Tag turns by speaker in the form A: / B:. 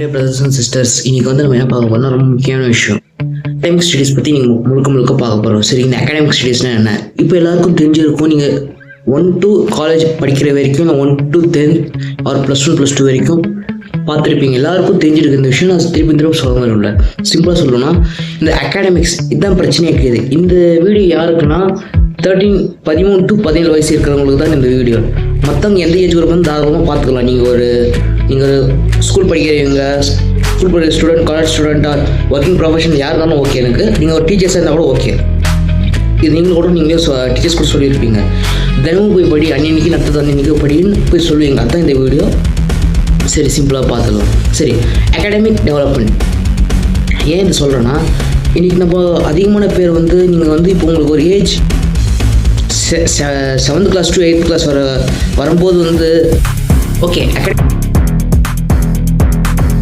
A: Brothers and sisters, இன்னைக்கு வந்து நம்ம என்ன பார்க்க போறோம்னா ரொம்ப முக்கியமான விஷயம். அகாடமிக் ஸ்டடீஸ் பற்றி நீங்கள் முழுக்க பார்க்க போகிறோம். சரி, இந்த அகாடமிக் ஸ்டடீஸ்னால் என்ன? இப்போ எல்லாருக்கும் தெரிஞ்சிருக்கும். நீங்கள் 1 to காலேஜ் படிக்கிற வரைக்கும், 1 to 10 ஆர் +1 +2 வரைக்கும் பார்த்துருப்பீங்க. எல்லாருக்கும் தெரிஞ்சிருக்கு இந்த விஷயம். நான் திரும்ப சொல்ல மாதிரி இல்லை. சிம்பிளாக சொல்லணும்னா, இந்த அகாடமிக்ஸ் இதுதான் பிரச்சனையாக இருக்குது. இந்த வீடியோ யாருக்குன்னா 13 to 17 வயசு இருக்கிறவங்களுக்கு தான் இந்த வீடியோ. மற்றவங்க எந்த ஏஜ் குரூப் வந்து தாராளமாக பார்த்துக்கலாம். நீங்கள் ஸ்கூல் படிக்கிறவங்க, ஸ்கூல் படிக்கிற student, college student, working profession யார் இருந்தாலும் ஓகே. எனக்கு நீங்கள் ஒரு டீச்சர்ஸாக இருந்தால் கூட ஓகே. இது நீங்களும் கூட டீச்சர்ஸ் கூட சொல்லியிருப்பீங்க. தினமும் போய் படி, அன்னைக்கு நட்டது அன்னைக்கு படின்னு போய் சொல்லுவீங்க. அதுதான் இந்த வீடியோ. சரி, சிம்பிளாக பார்த்துக்கலாம். சரி, அகாடமிக் டெவலப்மெண்ட் ஏன் இது சொல்கிறேன்னா, இன்றைக்கி நம்ம அதிகமான பேர் வந்து நீங்கள் வந்து இப்போ உங்களுக்கு ஒரு age 7th class to 8th class வரும்போது வந்து ஓகே